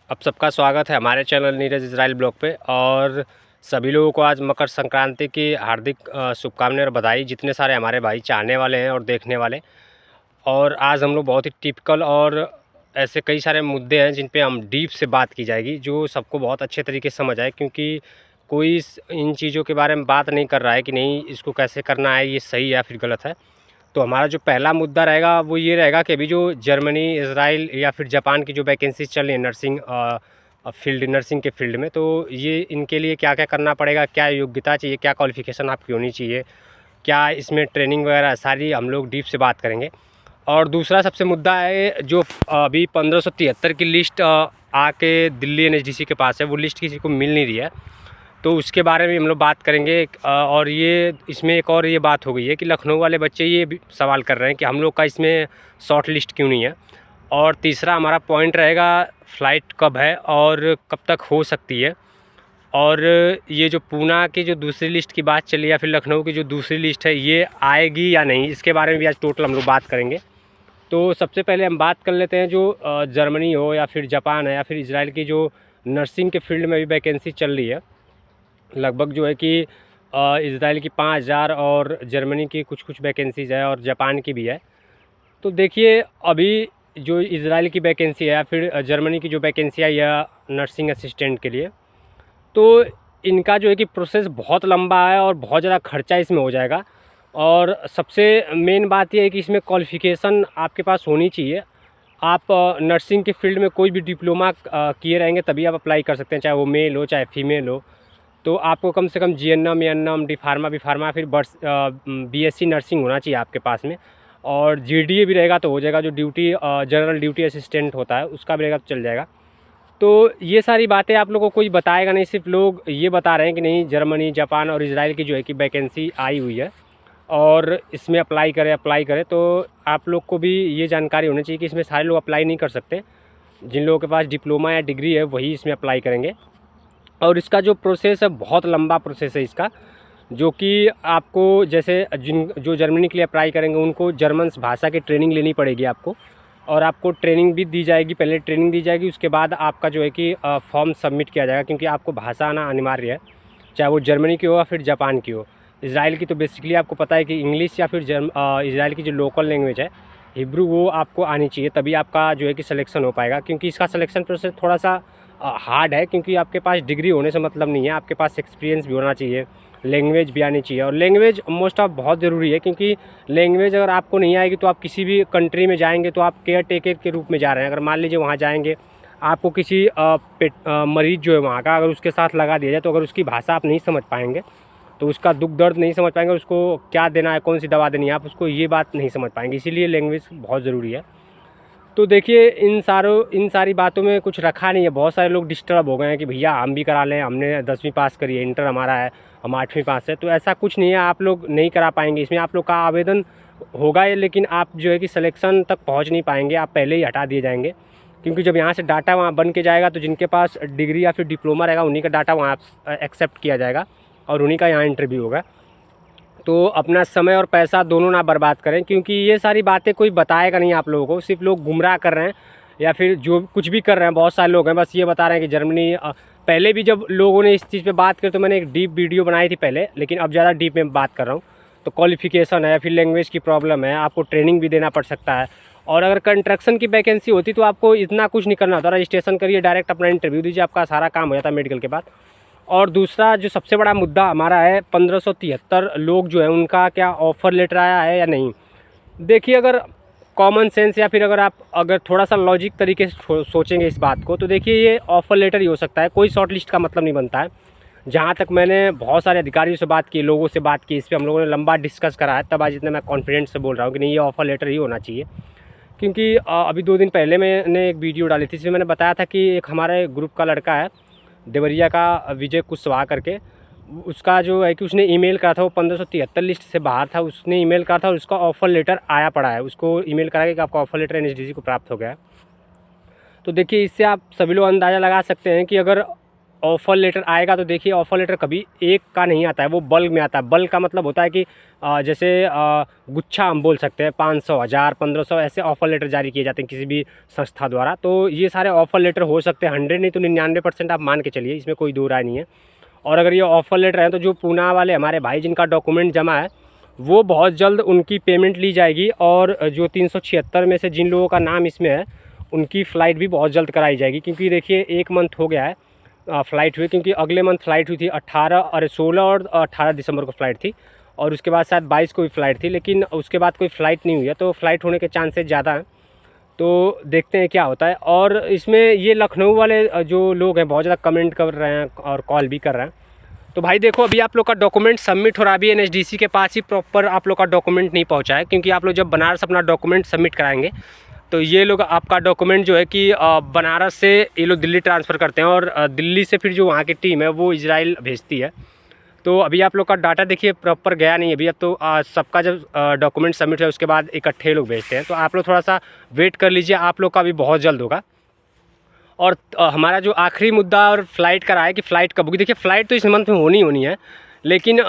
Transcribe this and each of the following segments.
आप सबका स्वागत है हमारे चैनल नीरज इजराइल ब्लॉग पे। और सभी लोगों को आज मकर संक्रांति की हार्दिक शुभकामनाएं और बधाई, जितने सारे हमारे भाई चाहने वाले हैं और देखने वाले। और आज हम लोग बहुत ही टिपिकल और ऐसे कई सारे मुद्दे हैं जिन पे हम डीप से बात की जाएगी, जो सबको बहुत अच्छे तरीके से समझ आए। क्योंकि कोई इन चीज़ों के बारे में बात नहीं कर रहा है कि नहीं इसको कैसे करना है, ये सही या फिर गलत है। तो हमारा जो पहला मुद्दा रहेगा वो ये रहेगा कि अभी जो जर्मनी, इज़राइल या फिर जापान की जो वैकेंसीज चल रही है नर्सिंग के फील्ड में, तो ये इनके लिए क्या क्या करना पड़ेगा, क्या योग्यता चाहिए, क्या क्वालिफ़िकेशन आपकी होनी चाहिए, क्या इसमें ट्रेनिंग वगैरह, सारी हम लोग डीप से बात करेंगे। और दूसरा सबसे मुद्दा है जो अभी 1573 की लिस्ट आके दिल्ली एनएचडीसी के पास है, वो लिस्ट किसी को मिल नहीं रही है, तो उसके बारे में हम लोग बात करेंगे। और ये इसमें एक और ये बात हो गई है कि लखनऊ वाले बच्चे ये भी सवाल कर रहे हैं कि हम लोग का इसमें शॉर्ट लिस्ट क्यों नहीं है। और तीसरा हमारा पॉइंट रहेगा फ़्लाइट कब है और कब तक हो सकती है। और ये जो पूना की जो दूसरी लिस्ट की बात चली या फिर लखनऊ की जो दूसरी लिस्ट है, ये आएगी या नहीं, इसके बारे में भी आज टोटल हम लोग बात करेंगे। तो सबसे पहले हम बात कर लेते हैं जो जर्मनी हो या फिर जापान है या फिर इजराइल की जो नर्सिंग के फील्ड में भी वैकेंसी चल रही है। लगभग जो है कि इज़राइल की 5000 और जर्मनी की कुछ वैकेंसीज़ है और जापान की भी है। तो देखिए, अभी जो इज़राइल की वैकेंसी है या फिर जर्मनी की जो वैकेंसी है या नर्सिंग असिस्टेंट के लिए, तो इनका जो है कि प्रोसेस बहुत लंबा है और बहुत ज़्यादा खर्चा इसमें हो जाएगा। और सबसे मेन बात यह है कि इसमें क्वालिफ़िकेशन आपके पास होनी चाहिए। आप नर्सिंग के फील्ड में कोई भी डिप्लोमा किए रहेंगे तभी आप अप्लाई कर सकते हैं, चाहे वो मेल हो चाहे फीमेल हो। तो आपको कम से कम GNM, ANM, D pharma, B pharma, फिर बीएससी नर्सिंग होना चाहिए आपके पास में। और जीडीए भी रहेगा तो हो जाएगा, जो ड्यूटी जनरल ड्यूटी असिस्टेंट होता है उसका भी रहेगा तो चल जाएगा। तो ये सारी बातें आप लोगों को कोई बताएगा नहीं, सिर्फ लोग ये बता रहे हैं कि नहीं जर्मनी, जापान और इजराइल की जो है कि वैकेंसी आई हुई है और इसमें अप्लाई करें। तो आप लोग को भी ये जानकारी होनी चाहिए कि इसमें सारे लोग अप्लाई नहीं कर सकते। जिन लोगों के पास डिप्लोमा या डिग्री है वही इसमें अप्लाई करेंगे। और इसका जो प्रोसेस है बहुत लंबा प्रोसेस है इसका, जो कि आपको जैसे जो जर्मनी के लिए अप्लाई करेंगे उनको जर्मन भाषा की ट्रेनिंग लेनी पड़ेगी आपको। और आपको ट्रेनिंग भी दी जाएगी, पहले ट्रेनिंग दी जाएगी, उसके बाद आपका जो है कि फॉर्म सबमिट किया जाएगा, क्योंकि आपको भाषा आना अनिवार्य है, चाहे वो जर्मनी की हो या फिर जापान की हो। इज़राइल की तो बेसिकली आपको पता है कि इंग्लिश या फिर इज़राइल की जो लोकल लैंग्वेज है हिब्रू, वो आपको आनी चाहिए, तभी आपका जो है कि सिलेक्शन हो पाएगा। क्योंकि इसका सिलेक्शन प्रोसेस थोड़ा सा हार्ड है, क्योंकि आपके पास डिग्री होने से मतलब नहीं है, आपके पास एक्सपीरियंस भी होना चाहिए, लैंग्वेज भी आनी चाहिए। और लैंग्वेज मोस्ट ऑफ बहुत ज़रूरी है, क्योंकि लैंग्वेज अगर आपको नहीं आएगी तो आप किसी भी कंट्री में जाएंगे तो आप केयर टेकर के रूप में जा रहे हैं। अगर मान लीजिए वहाँ जाएंगे, आपको किसी मरीज़ जो है वहाँ का अगर उसके साथ लगा दिया जाए, तो अगर उसकी भाषा आप नहीं समझ पाएंगे तो उसका दुख दर्द नहीं समझ पाएंगे, उसको क्या देना है, कौन सी दवा देनी है, आप उसको ये बात नहीं समझ पाएंगे। इसीलिए लैंग्वेज बहुत ज़रूरी है। तो देखिए, इन सारी बातों में कुछ रखा नहीं है। बहुत सारे लोग डिस्टर्ब हो गए हैं कि भैया हम भी करा लें, हमने 10वीं पास करी है, इंटर हमारा है, हम 8वीं पास है। तो ऐसा कुछ नहीं है, आप लोग नहीं करा पाएंगे। इसमें आप लोग का आवेदन होगा लेकिन आप जो है कि सिलेक्शन तक पहुंच नहीं पाएंगे, आप पहले ही हटा दिए जाएंगे। क्योंकि जब यहाँ से डाटा वहाँ बन के जाएगा तो जिनके पास डिग्री या फिर डिप्लोमा रहेगा उन्हीं का डाटा वहाँ एक्सेप्ट किया जाएगा और उन्हीं का यहाँ इंटरव्यू होगा। तो अपना समय और पैसा दोनों ना बर्बाद करें, क्योंकि ये सारी बातें कोई बताएगा नहीं आप लोगों को, सिर्फ लोग गुमराह कर रहे हैं या फिर जो कुछ भी कर रहे हैं। बहुत सारे लोग हैं बस ये बता रहे हैं कि जर्मनी, पहले भी जब लोगों ने इस चीज़ पे बात की तो मैंने एक डीप वीडियो बनाई थी पहले, लेकिन अब ज़्यादा डीप में बात कर रहा हूँ। तो क्वालिफिकेशन है, फिर लैंग्वेज की प्रॉब्लम है, आपको ट्रेनिंग भी देना पड़ सकता है। और अगर कंस्ट्रक्शन की वैकेंसी होती तो आपको इतना कुछ नहीं करना होता, रजिस्ट्रेशन करिए, डायरेक्ट अपना इंटरव्यू दीजिए, आपका सारा काम हो जाता है मेडिकल के बाद। और दूसरा जो सबसे बड़ा मुद्दा हमारा है, 1573 लोग जो है उनका क्या ऑफ़र लेटर आया है या नहीं। देखिए, अगर कॉमन सेंस या फिर अगर थोड़ा सा लॉजिक तरीके से सोचेंगे इस बात को, तो देखिए ये ऑफ़र लेटर ही हो सकता है, कोई शॉर्ट लिस्ट का मतलब नहीं बनता है। जहाँ तक मैंने बहुत सारे अधिकारियों से बात की, लोगों से बात की, इस पर हम लोगों ने लंबा डिस्कस करा है, तब आज इतना मैं कॉन्फिडेंस से बोल रहा हूँ कि नहीं ये ऑफ़र लेटर ही होना चाहिए। क्योंकि अभी 2 दिन पहले मैंने एक वीडियो डाली थी, जिसमें मैंने बताया था कि एक हमारे ग्रुप का लड़का है देवरिया का, विजय कुशवाहा करके, उसका जो है कि उसने ईमेल करा था, वो 1573 लिस्ट से बाहर था, उसने ईमेल करा था और उसका ऑफ़र लेटर आया पड़ा है। उसको ईमेल करा कि आपका ऑफ़र लेटर एनएचडीसी को प्राप्त हो गया है। तो देखिए, इससे आप सभी लोग अंदाज़ा लगा सकते हैं कि अगर ऑफ़र लेटर आएगा तो देखिए ऑफ़र लेटर कभी एक का नहीं आता है, वो बल्क में आता है। बल्क का मतलब होता है कि जैसे गुच्छा हम बोल सकते हैं, 500, 1000, 1500 ऐसे ऑफ़र लेटर जारी किए जाते हैं किसी भी संस्था द्वारा। तो ये सारे ऑफ़र लेटर हो सकते हैं 100 नहीं तो 99% आप मान के चलिए, इसमें कोई दो राय नहीं है। और अगर ये ऑफ़र लेटर हैं तो जो पूना वाले हमारे भाई जिनका डॉक्यूमेंट जमा है वो बहुत जल्द उनकी पेमेंट ली जाएगी, और जो 376 में से जिन लोगों का नाम इसमें है उनकी फ़्लाइट भी बहुत जल्द कराई जाएगी। क्योंकि देखिए 1 मंथ हो गया है फ़्लाइट हुई, क्योंकि अगले मंथ फ़्लाइट हुई थी 16 और 18 दिसंबर को फ़्लाइट थी, और उसके बाद शायद 22 को भी फ़्लाइट थी, लेकिन उसके बाद कोई फ़्लाइट नहीं हुई है। तो फ़्लाइट होने के चांसेस ज़्यादा हैं, तो देखते हैं क्या होता है। और इसमें ये लखनऊ वाले जो लोग हैं बहुत ज़्यादा कमेंट कर रहे हैं और कॉल भी कर रहे हैं। तो भाई देखो अभी आप लोग का डॉक्यूमेंट सबमिट हो रहा है, अभी एनएचडीसी के पास ही प्रॉपर आप लोग का डॉक्यूमेंट नहीं पहुंचा है। क्योंकि आप लोग जब बनारस अपना डॉक्यूमेंट सबमिट कराएंगे तो ये लोग आपका डॉक्यूमेंट जो है कि बनारस से ये लोग दिल्ली ट्रांसफ़र करते हैं, और दिल्ली से फिर जो वहाँ की टीम है वो इजराइल भेजती है। तो अभी आप लोग का डाटा देखिए प्रॉपर गया नहीं अभी। अब तो सबका जब डॉक्यूमेंट सबमिट है उसके बाद इकट्ठे लोग भेजते हैं। तो आप लोग थोड़ा सा वेट कर लीजिए, आप लोग का भी बहुत जल्द होगा। और हमारा जो आखिरी मुद्दा और फ़्लाइट का रहा है कि फ़्लाइट कब होगी। देखिए फ़्लाइट तो इस मंथ में होनी है, लेकिन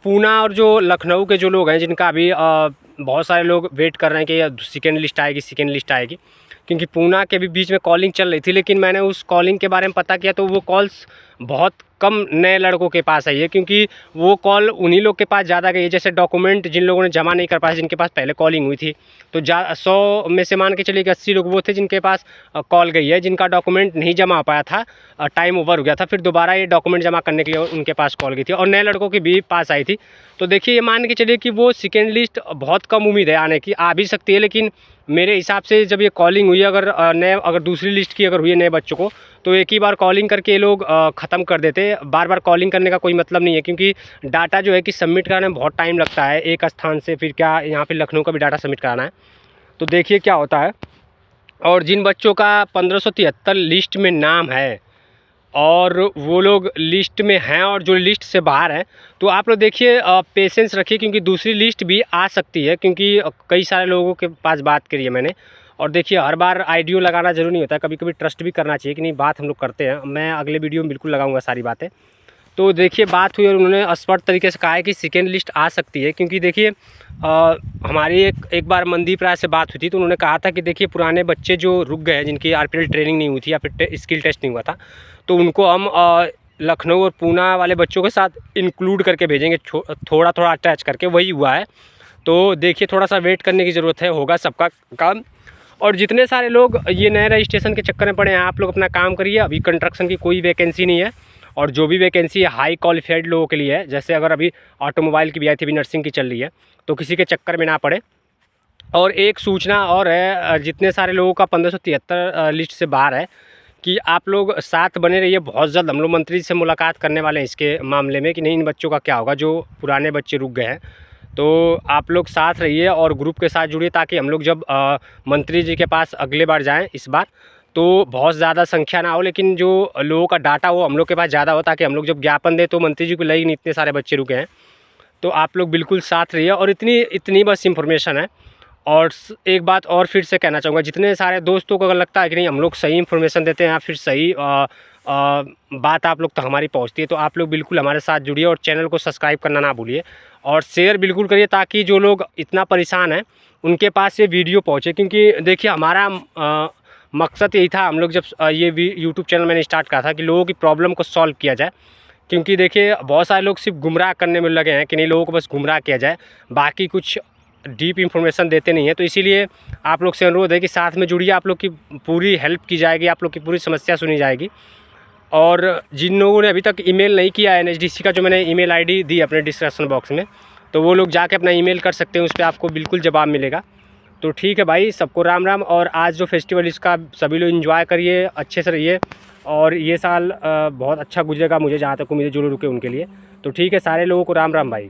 पूना और जो लखनऊ के जो लोग हैं जिनका अभी बहुत सारे लोग वेट कर रहे हैं कि सेकेंड लिस्ट आएगी। क्योंकि पूना के भी बीच में कॉलिंग चल रही थी, लेकिन मैंने उस कॉलिंग के बारे में पता किया तो वो कॉल्स बहुत कम नए लड़कों के पास आई है। क्योंकि वो कॉल उन्हीं लोग के पास ज़्यादा गई है, जैसे डॉक्यूमेंट जिन लोगों ने जमा नहीं कर पाए, जिनके पास पहले कॉलिंग हुई थी। तो 100 में से मान के चलिए कि 80 लोग वो थे जिनके पास कॉल गई है। जिनका डॉक्यूमेंट नहीं जमा पाया था, टाइम ओवर हो गया था, फिर दोबारा ये डॉक्यूमेंट जमा करने के लिए उनके पास कॉल गई थी, और नए लड़कों की भी पास आई थी। तो देखिए ये मान के चलिए कि वो सेकेंड लिस्ट बहुत कम उम्मीद है आने की, आ भी सकती है। लेकिन मेरे हिसाब से जब ये कॉलिंग हुई अगर दूसरी लिस्ट की हुई है नए बच्चों को, तो एक ही बार कॉलिंग करके ये लोग ख़त्म कर देते। बार बार कॉलिंग करने का कोई मतलब नहीं है, क्योंकि डाटा जो है कि सबमिट कराने में बहुत टाइम लगता है एक स्थान से। फिर क्या यहाँ पे लखनऊ का भी डाटा सबमिट कराना है, तो देखिए क्या होता है। और जिन बच्चों का 1573 लिस्ट में नाम है और वो लोग लिस्ट में हैं और जो लिस्ट से बाहर हैं, तो आप लोग देखिए पेशेंस रखिए, क्योंकि दूसरी लिस्ट भी आ सकती है। क्योंकि कई सारे लोगों के पास बात करी है मैंने, और देखिए हर बार आईडियो लगाना ज़रूरी नहीं होता, कभी कभी ट्रस्ट भी करना चाहिए कि नहीं, बात हम लोग करते हैं। मैं अगले वीडियो में बिल्कुल लगाऊंगा सारी बातें। तो देखिए बात हुई और उन्होंने स्पष्ट तरीके से कहा है कि सेकेंड लिस्ट आ सकती है। क्योंकि देखिए हमारी एक बार मनदीप राय से बात हुई थी, तो उन्होंने कहा था कि देखिए पुराने बच्चे जो रुक गए हैं, जिनकी आरपीएल ट्रेनिंग नहीं हुई थी या फिर स्किल टेस्ट नहीं हुआ था, तो उनको हम लखनऊ और पूना वाले बच्चों के साथ इंक्लूड करके भेजेंगे, थोड़ा थोड़ा अटैच करके। वही हुआ है, तो देखिए थोड़ा सा वेट करने की ज़रूरत है, होगा सबका काम। और जितने सारे लोग ये नए रजिस्ट्रेशन के चक्कर में पड़े हैं, आप लोग अपना काम करिए। अभी कंस्ट्रक्शन की कोई वैकेंसी नहीं है, और जो भी वैकेंसी है हाई क्वालिफाइड लोगों के लिए है। जैसे अगर अभी ऑटोमोबाइल की भी आई थी, अभी नर्सिंग की चल रही है, तो किसी के चक्कर में ना पड़े। और एक सूचना और है, जितने सारे लोगों का 1573 लिस्ट से बाहर है, कि आप लोग साथ बने रहिए। बहुत जल्द हम लोग मंत्री से मुलाकात करने वाले हैं इसके मामले में, कि नहीं इन बच्चों का क्या होगा जो पुराने बच्चे रुक गए हैं। तो आप लोग साथ रहिए और ग्रुप के साथ जुड़िए, ताकि हम लोग जब मंत्री जी के पास अगले बार जाएं इस बार, तो बहुत ज़्यादा संख्या ना हो, लेकिन जो लोगों का डाटा हो हम लोग के पास ज़्यादा हो, ताकि हम लोग जब ज्ञापन दें तो मंत्री जी को लगे नहीं इतने सारे बच्चे रुके हैं। तो आप लोग बिल्कुल साथ रहिए। और इतनी बस इन्फॉर्मेशन है। और एक बात और फिर से कहना चाहूँगा, जितने सारे दोस्तों को अगर लगता है कि नहीं हम लोग सही इन्फॉर्मेशन देते हैं या फिर सही बात आप लोग तक हमारी पहुंचती है, तो आप लोग बिल्कुल हमारे साथ जुड़िए और चैनल को सब्सक्राइब करना ना भूलिए, और शेयर बिल्कुल करिए, ताकि जो लोग इतना परेशान हैं उनके पास ये वीडियो पहुंचे। क्योंकि देखिए हमारा मकसद यही था, हम लोग जब ये यूट्यूब चैनल मैंने स्टार्ट करा था, कि लोगों की प्रॉब्लम को सॉल्व किया जाए। क्योंकि देखिए बहुत सारे लोग सिर्फ गुमराह करने में लगे हैं, कि नहीं लोगों को बस गुमराह किया जाए, बाकी कुछ डीप इन्फॉर्मेशन देते नहीं है। तो इसीलिए आप लोग से अनुरोध है कि साथ में जुड़िए, आप लोग की पूरी हेल्प की जाएगी, आप लोग की पूरी समस्या सुनी जाएगी। और जिन लोगों ने अभी तक ईमेल नहीं किया है एनएचडीसी का, जो मैंने ईमेल आईडी दी अपने डिस्क्रिप्शन बॉक्स में, तो वो लोग जाके अपना ईमेल कर सकते हैं, उस पर आपको बिल्कुल जवाब मिलेगा। तो ठीक है भाई, सबको राम राम। और आज जो फेस्टिवल इसका सभी लोग एंजॉय करिए, अच्छे से रहिए, और ये साल बहुत अच्छा गुजरेगा मुझे जहाँ तक उम्मीद है, जो लोग रुके उनके लिए। तो ठीक है, सारे लोगों को राम राम भाई।